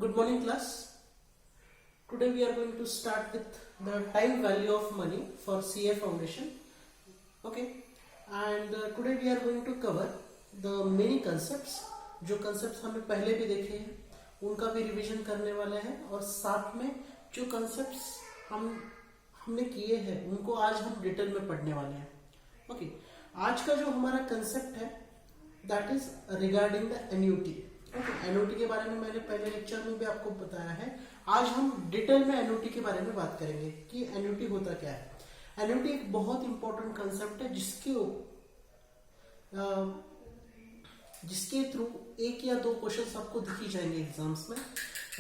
Good morning class. Today we are going to start with the time value of money for CA Foundation. Okay, and today we are going to cover the many concepts. जो concepts हमें पहले भी देखे हैं उनका भी revision करने वाले हैं और साथ में जो concepts हमने किए हैं उनको आज हम डिटेल में पढ़ने वाले हैं. ओके, आज का जो हमारा कंसेप्ट है that is regarding the annuity. Okay, annuity के बारे में मैंने पहले लेक्चर में भी आपको बताया है. आज हम डिटेल में एन्युटी के बारे में बात करेंगे कि एन्युटी होता क्या है. एन्युटी एक बहुत इंपॉर्टेंट कंसेप्ट है जिसके थ्रू एक या दो क्वेश्चंस आपको दिखी जाएंगे एग्जाम्स में.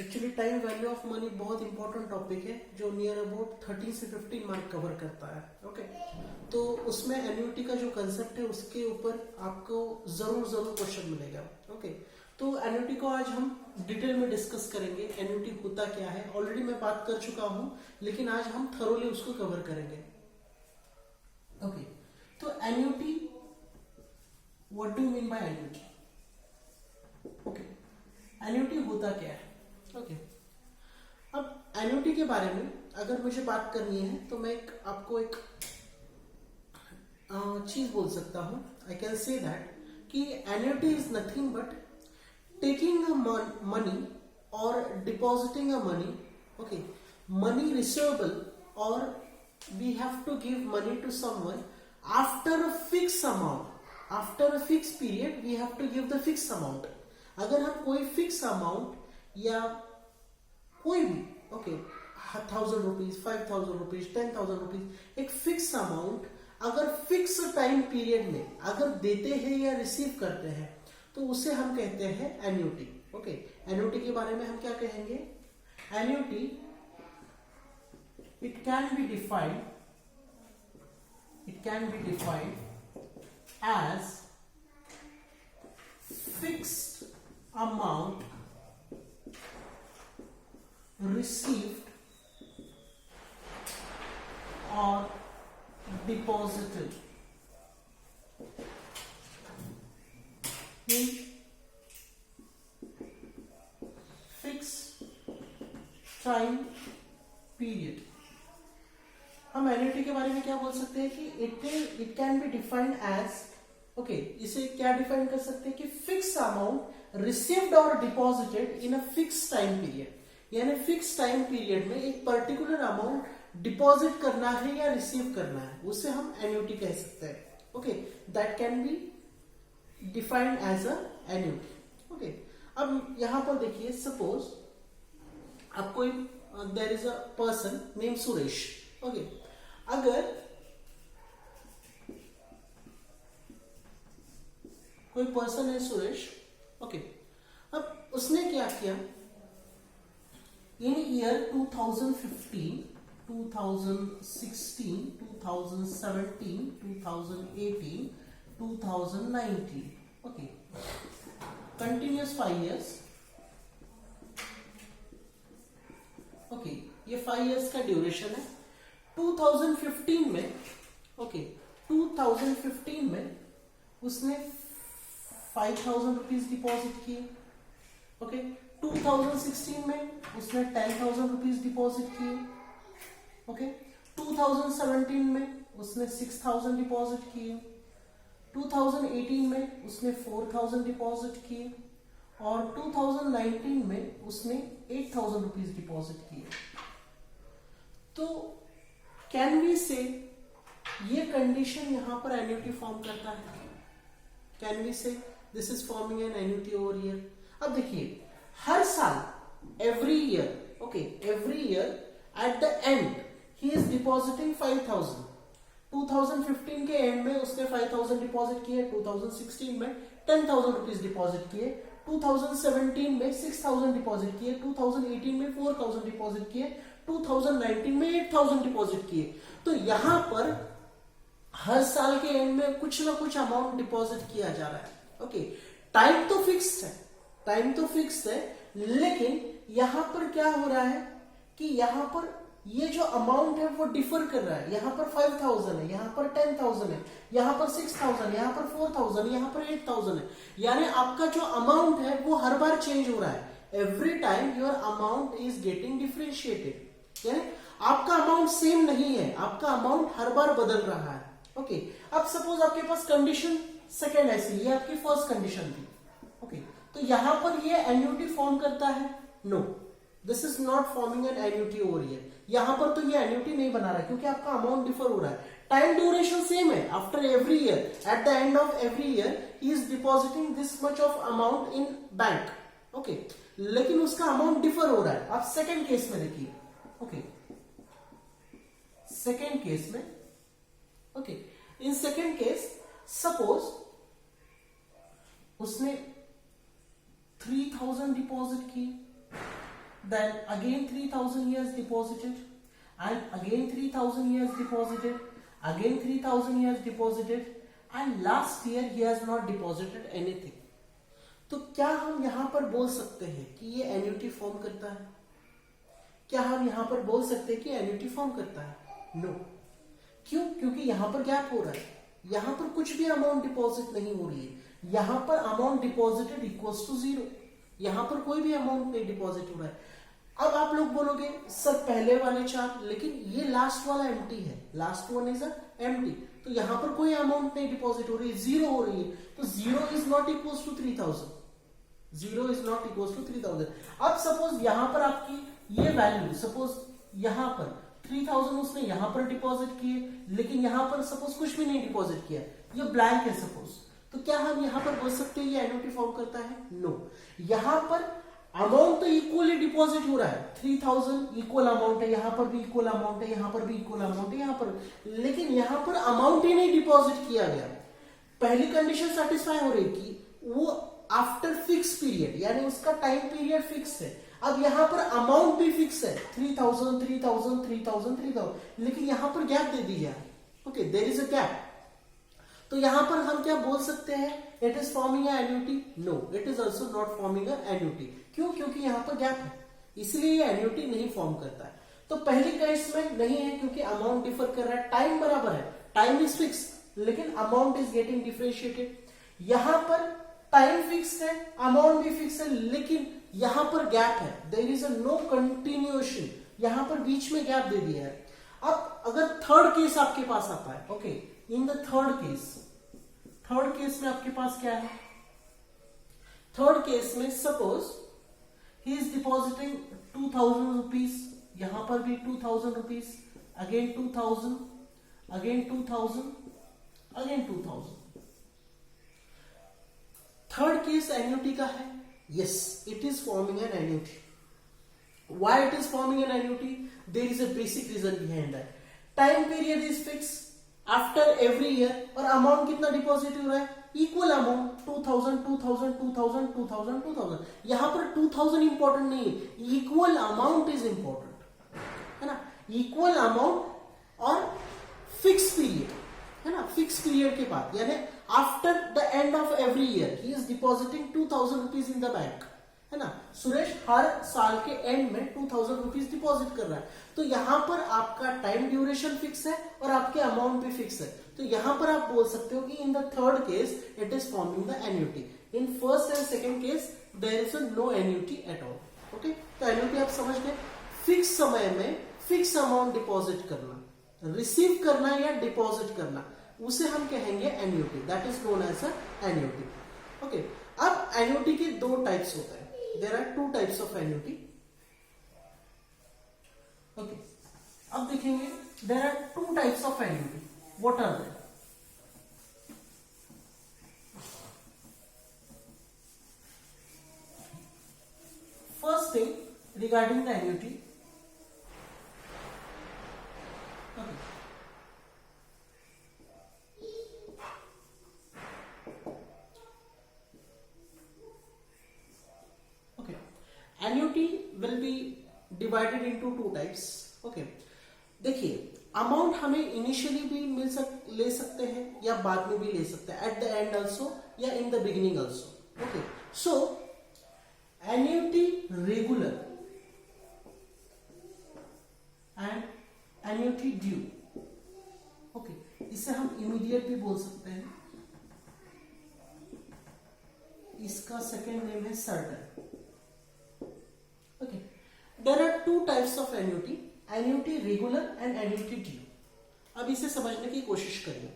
Actually time value of money बहुत इंपॉर्टेंट टॉपिक है जो नियर अबाउट 13 से 15 मार्क कवर करता है. ओके, तो उसमें एन्युटी का जो कंसेप्ट है उसके ऊपर आपको जरूर क्वेश्चन मिलेगा. ओके, तो एन्युटी को आज हम डिटेल में डिस्कस करेंगे. एन्युटी होता क्या है ऑलरेडी मैं बात कर चुका हूं, लेकिन आज हम थरोली उसको कवर करेंगे. ओके, तो annuity, what do you mean by annuity? Okay, annuity होता क्या है? ओके, अब एन्युटी के बारे में अगर मुझे बात करनी है तो मैं आपको एक चीज बोल सकता हूं. आई कैन से दैट कि annuity is nothing but taking a money और depositing a money. Okay, money receivable और we have to give money to someone after a fix amount. After a fix period we have to give the fix amount. अगर हम कोई fix amount या कोई भी 1000 rupees, 5000 rupees, 10,000 rupees, एक fix amount अगर fix time period में अगर देते हैं या रिसीव करते हैं तो उसे हम कहते हैं एन्युटी. ओके, एन्युटी के बारे में हम क्या कहेंगे? Annuity it can be defined as fixed amount received or deposited in fixed time period. हम एन्युटी के बारे में क्या बोल सकते हैं कि it can be defined as, okay, इसे क्या डिफाइन कर सकते हैं कि फिक्स अमाउंट रिसीव्ड और deposited in a fix time period. यानी फिक्स टाइम पीरियड में एक पर्टिकुलर अमाउंट डिपॉजिट करना है या रिसीव करना है, उसे हम एन्युटी कह सकते हैं. Okay, that can be defined as a annuity. Okay, अब यहां पर देखिए, सपोज आप कोई there is a person name Suresh. Okay, अगर कोई पर्सन है सुरेश. ओके, अब उसने क्या किया in year 2015, 2016, 2017, 2018, 2019. Okay, continuous 5 years. Okay, ये 5 years का ड्यूरेशन है. 2015 में, ओके, 2015 में उसने 5000 रुपीज डिपॉजिट किए. ओके, 2016 में उसने 10,000 रुपीज डिपॉजिट किए. ओके, 2017 में उसने 6,000 डिपॉजिट किए. 2018 में उसने 4,000 डिपॉजिट किए और 2019 में उसने 8,000 रुपीज डिपॉजिट किए. तो कैन वी से ये कंडीशन यहां पर एन्युटी फॉर्म करता है. कैन वी से this is forming an annuity over here. अब देखिए, हर साल every year at the and he is depositing 5,000. 2015 के एंड में उसने 5,000 डिपॉजिट किए. 2016 में 10,000 रुपीज डिपॉजिट किए. 2017 में 6,000 डिपॉजिट किए. 2018 में 4,000 डिपॉजिट किए. 2019 में 8,000 डिपॉजिट किए. तो यहां पर हर साल के एंड में कुछ ना कुछ अमाउंट डिपॉजिट किया जा रहा है. ओके, टाइम तो फिक्स्ड है, लेकिन यहां पर क्या हो रहा है कि यहां पर ये जो अमाउंट है वो डिफर कर रहा है. यहां पर 5,000 है, यहां पर 10,000 है, यहां पर 6,000, यहां पर 4,000, यहां पर 8,000 है. यानी आपका जो अमाउंट है वो हर बार चेंज हो रहा है. Every time your amount is getting differentiated, यानी आपका अमाउंट सेम नहीं है, आपका अमाउंट हर बार बदल रहा है। ओके, अब सपोज आपके पास कंडीशन सेकेंड ऐसी, ये आपकी फर्स्ट कंडीशन थी। ओके, तो यहां पर ये एन्युटी फॉर्म करता है? No, this is not forming an annuity over here. यहां पर तो ये एन्युटी नहीं बना रहा है क्योंकि आपका अमाउंट डिफर हो रहा है, टाइम ड्यूरेशन सेम है। After every year, at the end of every year he is depositing this much of amount in bank. Okay, लेकिन उसका अमाउंट डिफर हो रहा है। आप सेकेंड केस में देखिए। ओके, सेकेंड केस में, okay, in second case suppose उसने 3000 डिपॉजिट की, then again 3000 he has deposited, and again 3000 he has deposited, again 3000 he has deposited, and last year he has not deposited anything. तो क्या हम यहां पर बोल सकते हैं कि ये एन्युटी फॉर्म करता है? क्या हम यहां पर बोल सकते हैं कि एन्युटी फॉर्म करता है? नो। क्यों? क्योंकि यहां पर गैप हो रहा है, यहां पर कुछ भी अमाउंट डिपॉजिट नहीं हो रही है, यहां पर अमाउंट डिपॉजिटेड इक्वल्स टू 0, यहां पर कोई भी अमाउंट नहीं डिपॉजिट हो रहा है। अब आप लोग बोलोगे सर पहले वाले चार, लेकिन ये लास्ट वाला एम्प्टी है, लास्ट वन इज एम्प्टी, तो यहां पर कोई अमाउंट नहीं डिपॉजिट हो रही है, 0 हो रही है, तो 0 is not equals to 3000, 0 is not equals to 3000। अब सपोज यहां पर आपकी ये वैल्यू, सपोज यहां पर 3000 उसने यहां पर डिपॉजिट किए, लेकिन यहां पर सपोज कुछ भी नहीं डिपॉजिट किया, ये ब्लैंक है सपोज, तो क्या हम यहां पर बोल सकते हैं ये एन्युटी फॉर्म करता है? नो। यहां पर अमाउंट तो इक्वली डिपॉजिट हो रहा है, 3000 इक्वल अमाउंट है, यहां पर भी इक्वल अमाउंट है, यहां पर भी इक्वल अमाउंट है, यहां पर, लेकिन यहां पर अमाउंट ही नहीं डिपॉजिट किया गया। पहली कंडीशन सेटिस्फाई हो रही कि वो आफ्टर फिक्स पीरियड, यानी उसका टाइम पीरियड फिक्स है। अब यहां पर अमाउंट भी फिक्स है, 3000 3000 3000 3000, लेकिन यहां पर गैप दे दिया है। Okay, there is a gap, तो यहां पर हम क्या बोल सकते हैं? It is forming a annuity? No, it is also not forming a annuity. क्यों? क्योंकि यहां पर गैप है, इसलिए ये एन्युटी नहीं फॉर्म करता है। तो पहली केस में नहीं है क्योंकि अमाउंट डिफर कर रहा है, टाइम बराबर है, टाइम इज फिक्स, लेकिन अमाउंट इज गेटिंग डिफरेंशिएटेड। यहां पर टाइम फिक्स है, अमाउंट भी फिक्स है, लेकिन यहां पर गैप है, there is a no continuation, यहां पर बीच में गैप दे दिया है। अब अगर थर्ड केस आपके पास आता है, okay, in the third case में आपके पास क्या है? थर्ड केस में suppose he is depositing 2000 rupees, यहां पर भी 2000 rupees, again 2000, again 2000, again 2000। Third case annuity का है? Yes, it is forming an annuity. Why it is forming an annuity? There is a basic reason behind that. Time period is fix after every year, और amount कितना deposit हो रहा है? Equal amount, 2000 2000 2000 2000 2000। यहां पर 2000 important नहीं है, equal amount is important, है ना? इक्वल अमाउंट और फिक्स पीरियड, है ना? फिक्स पीरियड के बाद, यानी after the end of every year he is depositing 2000 rupees in the bank, है ना? सुरेश हर साल के एंड में 2000 रुपीज डिपॉजिट कर रहा है, तो यहां पर आपका टाइम ड्यूरेशन फिक्स है और आपके अमाउंट भी फिक्स है, तो यहां पर आप बोल सकते हो कि in the third case it is forming the annuity. In first and second case there is no annuity at all. Okay, तो एन्युटी आप समझ गए, फिक्स समय में फिक्स अमाउंट डिपॉजिट करना, रिसीव करना या डिपॉजिट करना, उसे हम कहेंगे annuity, that is known as a annuity. Okay, अब एन्युटी के दो टाइप्स होते हैं, there are two types of annuity. Okay, अब देखेंगे there are two types of annuity. What are they? First thing regarding the annuity. Okay. Annuity will be divided into two types. Okay, देखिए amount हमें initially भी ले सकते हैं या बाद में भी ले सकते हैं, एट द एंड ऑल्सो या in the beginning also. Okay, so annuity regular and annuity due. Okay, इसे हम इमीडिएट भी बोल सकते हैं, इसका सेकेंड नेम है certain. There are two types of annuity, annuity regular and annuity due. अब इसे समझने की कोशिश करिए।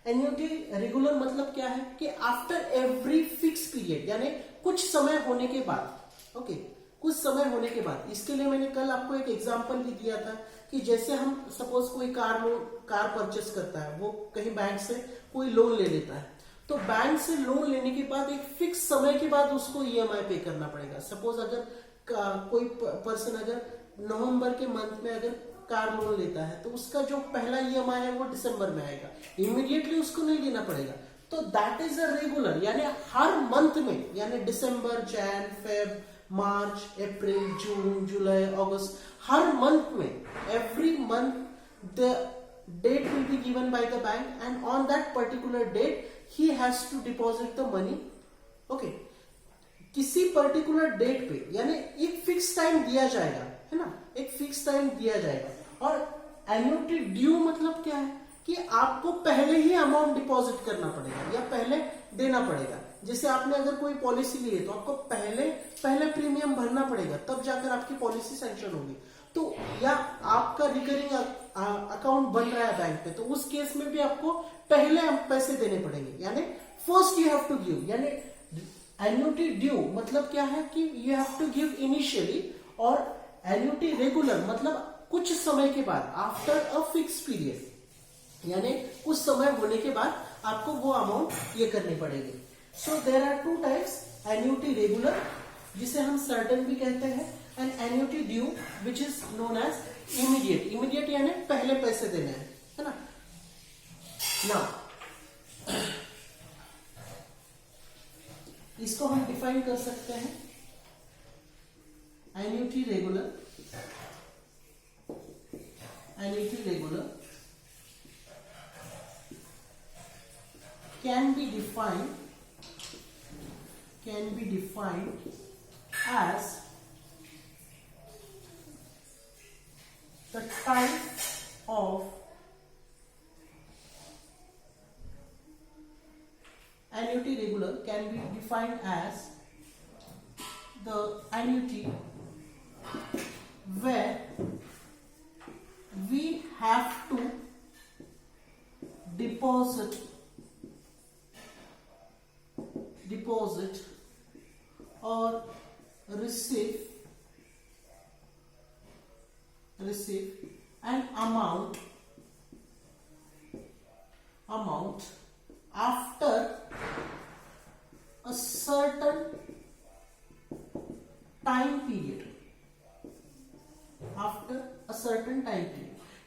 एन्युटी रेगुलर मतलब क्या है कि आफ्टर एवरी फिक्स पीरियड, यानी कुछ समय होने के बाद। ओके, कुछ समय होने के बाद। इसके लिए मैंने कल आपको एक एग्जांपल भी दिया था कि जैसे हम सपोज कोई कार परचेस करता है, वो कहीं बैंक से कोई लोन ले लेता है, तो बैंक से लोन लेने के बाद एक फिक्स समय के बाद उसको ईएमआई पे करना पड़ेगा। सपोज अगर कोई पर्सन अगर नवंबर के मंथ में अगर कार लोन लेता है तो उसका जो पहला ईएमआई है वो दिसंबर में आएगा, इमीडिएटली उसको नहीं देना पड़ेगा। तो दैट इज अ रेगुलर, यानी हर मंथ में, यानी दिसंबर, जैन, फेब, मार्च, अप्रैल, जून, जुलाई, अगस्त, हर मंथ में, every month the date will be given by the bank and on that particular date he has to deposit the money. Okay, किसी पर्टिकुलर डेट पे, यानी एक fix time दिया जाएगा, है ना, एक फिक्स टाइम दिया जाएगा। और एन्युटी ड्यू मतलब क्या है कि आपको पहले ही अमाउंट डिपॉजिट करना पड़ेगा या पहले देना पड़ेगा। जैसे आपने अगर कोई पॉलिसी ली है तो आपको पहले प्रीमियम भरना पड़ेगा, तब जाकर आपकी पॉलिसी सैंक्शन होगी। तो या आपका रिकरिंग अकाउंट बन रहा है बैंक पे, तो उस केस में भी आपको पहले पैसे देने पड़ेंगे, यानी first you have to give. यानी एन्युटी ड्यू मतलब क्या है कि you have to give initially, और एन्युटी रेगुलर मतलब कुछ समय के बाद, आफ्टर अ फिक्स पीरियड, यानी कुछ समय होने के बाद आपको वो अमाउंट ये करनी पड़ेगी। So there are two types, annuity regular जिसे हम सर्टेन भी कहते हैं, and annuity due which is known as immediate. Immediate यानी पहले पैसे देने हैं, है ना। नाउ इसको हम डिफाइन कर सकते हैं। Annuity regular, annuity regular can be defined as the type of annuity regular can be defined as the annuity where we have to deposit or receive an amount after a certain time period,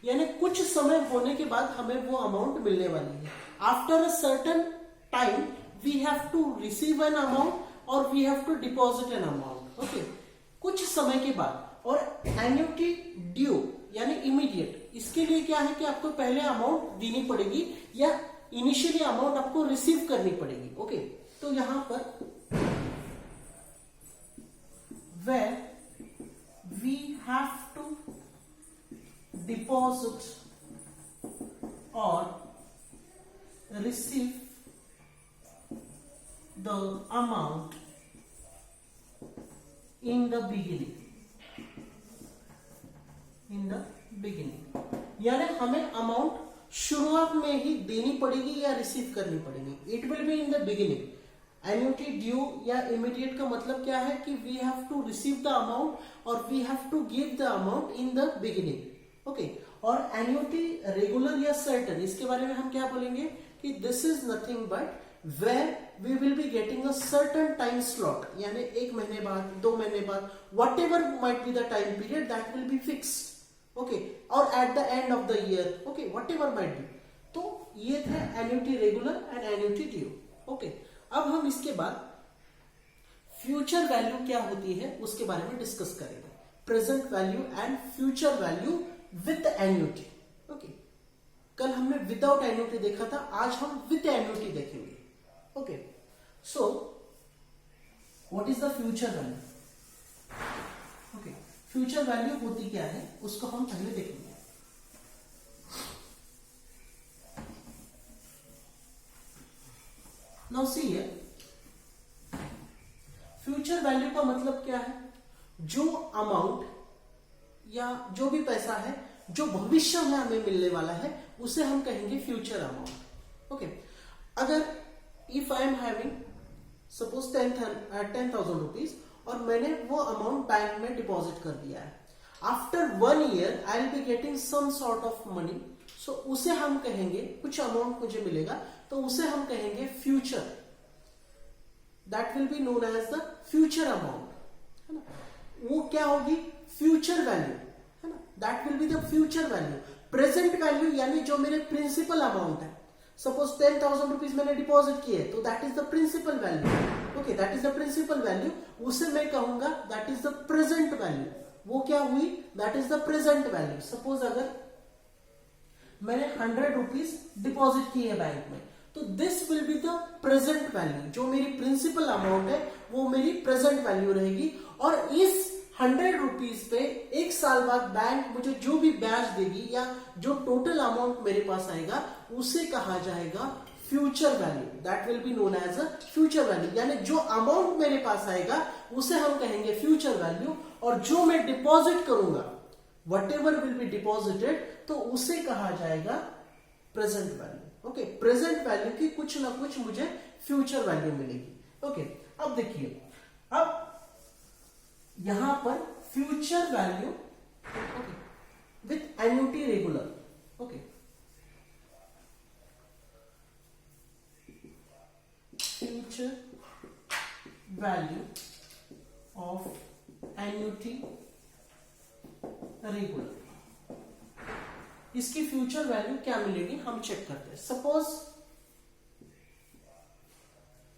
यानी कुछ समय होने के बाद हमें वो amount मिलने वाली है। After a certain time we have to receive an amount और we have to deposit an amount. Okay, कुछ समय के बाद। और एन्युटी ड्यू यानी इमीडिएट, इसके लिए क्या है कि आपको पहले अमाउंट देनी पड़ेगी या इनिशियली अमाउंट आपको रिसीव करनी पड़ेगी। ओके, तो यहां पर where we have to deposit or receive the amount in the beginning, यानी हमें अमाउंट शुरुआत में ही देनी पड़ेगी या रिसीव करनी पड़ेगी। It will be in the beginning. Annuity due या इमीडिएट का मतलब क्या है कि we have to receive the amount और we have to give the amount in the beginning. Okay, और एन्युटी रेगुलर या सर्टेन, इसके बारे में हम क्या बोलेंगे कि this is nothing but where we will be getting a certain time slot, यानी 1 महीने बाद, 2 महीने बाद, whatever might be the time period that will be fixed, okay, or at the end of the year, okay, whatever might be। तो ये थे annuity regular and annuity due. Okay, अब हम इसके बाद फ्यूचर वैल्यू क्या होती है उसके बारे में डिस्कस करेंगे। Present value and future value with annuity. Okay, कल हमने विदाउट एन्युटी देखा था, आज हम विद एन्युटी देखेंगे। Okay, so what is the future value? Okay, future value होती क्या है उसको हम पहले देखेंगे। Now see here, future value का मतलब क्या है? जो अमाउंट या जो भी पैसा है जो भविष्य में हमें मिलने वाला है उसे हम कहेंगे फ्यूचर अमाउंट। ओके, अगर if I am having suppose 10,000 rupees और मैंने वो अमाउंट बैंक में डिपॉजिट कर दिया है, after 1 year I will be getting some sort of money, so उसे हम कहेंगे, कुछ अमाउंट मुझे मिलेगा तो उसे हम कहेंगे future, that will be known as the future amount, है ना। वो क्या होगी, फ्यूचर वैल्यू, है ना, that will be the future value. Present value यानी जो मेरे प्रिंसिपल अमाउंट है, सपोज 10,000 रुपीज मैंने डिपॉजिट किए तो that is the principal value. Okay, that is the principal value, उसे मैं कहूंगा that is the present value. वो क्या हुई, that is the present value. Suppose अगर मैंने 100 रुपीज डिपॉजिट किए बैंक में तो this will be the present value, जो मेरी प्रिंसिपल अमाउंट है वो मेरी प्रेजेंट वैल्यू रहेगी। और इस 100 रुपीज पे 1 साल बाद बैंक मुझे जो भी ब्याज देगी या जो टोटल अमाउंट मेरे पास आएगा उसे कहा जाएगा future value, that will be known as a future value. यानी जो अमाउंट मेरे पास आएगा उसे हम कहेंगे फ्यूचर वैल्यू, और जो मैं डिपॉजिट करूंगा what ever will be deposited तो उसे कहा जाएगा present value. Okay, present value की कुछ ना कुछ मुझे फ्यूचर वैल्यू मिलेगी। ओके, अब देखिए, अब यहां पर future value with annuity regular, okay, future value of annuity regular, इसकी फ्यूचर वैल्यू क्या मिलेगी हम चेक करते हैं। सपोज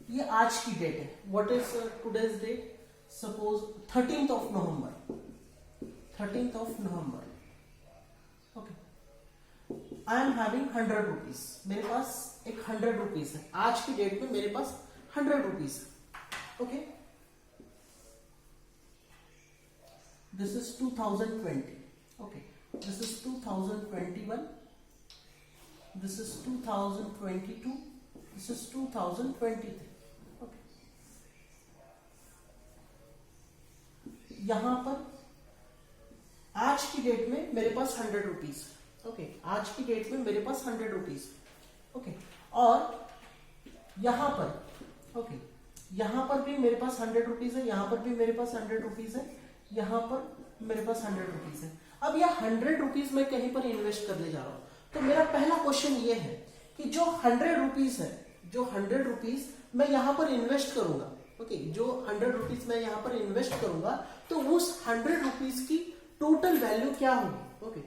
ये आज की डेट है, what is today's date, suppose 13th of November, 13th of November, okay, I am having 100 rupees, मेरे पास एक 100 रुपीज है, आज की डेट में मेरे पास 100 रुपीज है। Okay, this is 2020, okay, this is 2021, this is 2022, this is 2023, okay. यहां पर आज की डेट में मेरे पास 100 रुपीज, ओके, आज की डेट में मेरे पास 100 रुपीज, ओके, और यहां पर, ओके, यहां पर भी मेरे पास 100 रुपीज है, यहां पर भी मेरे पास 100 रुपीज है, यहां पर मेरे पास 100 रुपीज है। अब यह 100 रुपीज मैं कहीं पर इन्वेस्ट करने जा रहा हूं, तो मेरा पहला क्वेश्चन ये है कि जो 100 रुपीज है, जो 100 रुपीज मैं यहां पर इन्वेस्ट करूंगा, ओके, जो 100 रुपीज मैं यहां पर इन्वेस्ट करूंगा तो उस 100 रुपीज की टोटल वैल्यू क्या होगी। ओके,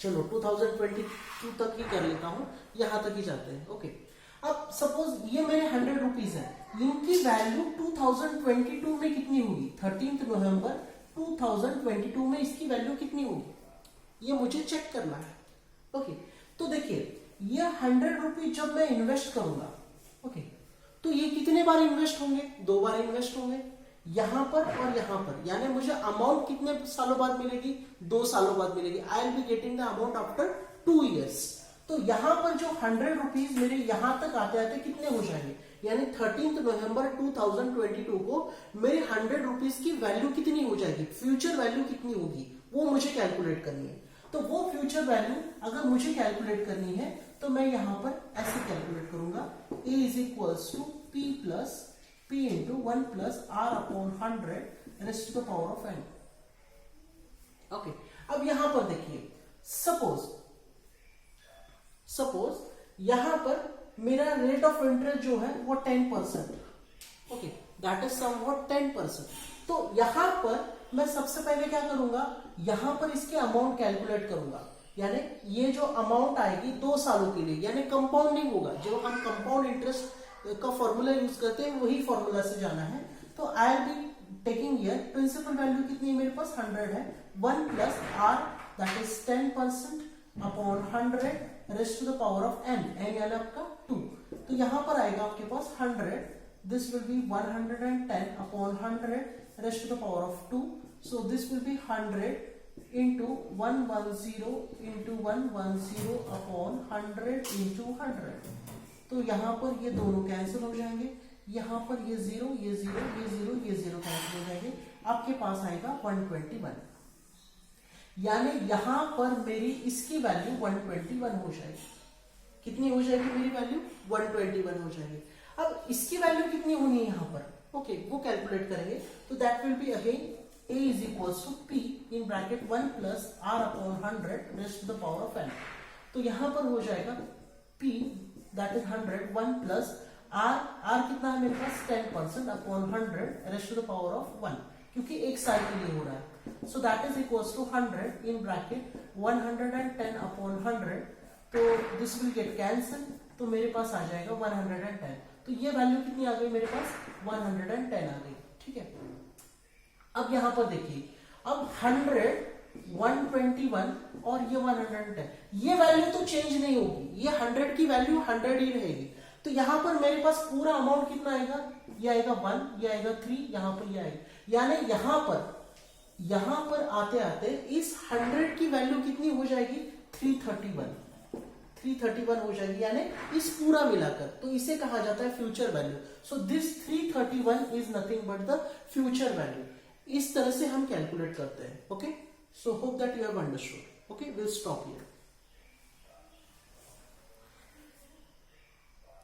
चलो 2022 तक ही कर लेता हूं, यहां तक ही जाते हैं। ओके, अब सपोज ये मेरे 100 रुपीज है, इनकी वैल्यू 2022 में कितनी होगी, 13 नवंबर 2022 में इसकी वैल्यू कितनी होगी, ये मुझे चेक करना है। ओके, तो देखिए ये 100 रुपीज जब मैं इन्वेस्ट करूंगा, ओके, तो ये कितने बार इन्वेस्ट होंगे, 2 बार इन्वेस्ट होंगे, यहां पर और यहां पर, यानी मुझे अमाउंट कितने सालों बाद मिलेगी, 2 सालों बाद मिलेगी। आई will be getting the amount after 2 years. तो यहां पर जो 100 रुपीज मेरे यहां तक आते आते कितने हो जाएंगे, यानी 13 नवंबर 2022 को मेरे 100 रुपीज की वैल्यू कितनी हो जाएगी, फ्यूचर वैल्यू कितनी होगी, वो मुझे कैलकुलेट करनी है। तो वो फ्यूचर वैल्यू अगर मुझे कैलकुलेट करनी है तो मैं यहां पर ऐसे कैलकुलेट करूंगा, A is equals to P plus P into 1 plus R upon 100 raised to the power of n। Okay, अब यहां पर देखिए, सपोज यहां पर मेरा रेट ऑफ इंटरेस्ट जो है वो 10%, ओके, दैट इज समवॉट 10%। तो यहां पर मैं सबसे पहले क्या करूंगा, यहां पर इसके अमाउंट कैलकुलेट करूंगा, यानी ये जो अमाउंट आएगी 2 सालों के लिए, यानी कंपाउंडिंग होगा, जो हम कंपाउंड इंटरेस्ट का फॉर्मूला यूज करते हैं वही फॉर्मूला से जाना है। तो I will be taking here principal value कितनी है मेरे पास, 100 है, 1 plus R that is 10% upon 100 raised to the power of n, n यानी आपका 2। तो यहां पर आएगा आपके पास 100, this will be 110 upon 100 raised to the power of 2, so this will be 100 into 110 into 110 upon 100 into 100। तो यहां पर ये दोनों कैंसिल हो जाएंगे, यहां पर ये 0 ये 0 ये 0 ये 0 कैंसिल हो जाएंगे, आपके पास आएगा 121। यानी यहां पर मेरी इसकी वैल्यू 121 हो जाएगी। कितनी हो जाएगी मेरी वैल्यू? 121 हो जाएगी। अब इसकी वैल्यू कितनी होनी है यहां पर? ओके, वो कैलकुलेट करेंगे। तो that will be again a is equals to p in bracket 1 plus r upon 100 raised to the power of n। तो यहां पर हो जाएगा p that is 100 1 plus r कितना है मेरे पास? 10% upon 100 raised to the power of 1, क्योंकि एक साल के लिए हो रहा है। So that is equals to 100 in bracket 110 upon 100। तो दिस विल गेट कैंसिल, तो मेरे पास आ जाएगा 110। तो ये वैल्यू कितनी आ गई मेरे पास? 110 आ गई। ठीक है, अब यहां पर देखिए, अब 100 121 और ये 110, ये वैल्यू तो चेंज नहीं होगी, ये 100 की वैल्यू 100 ही रहेगी। तो यहां पर मेरे पास पूरा अमाउंट कितना आएगा? ये आएगा 1, ये आएगा 3, यहां पर ये आएगा, यानी यहां पर आते आते इस 100 की वैल्यू कितनी हो जाएगी? 331 हो जाएगी, यानी इस पूरा मिलाकर। तो इसे कहा जाता है future value. So this 331 is nothing but the future value. इस तरह से हम कैलकुलेट करते हैं। Okay, so hope that you have understood. Okay, will stop here.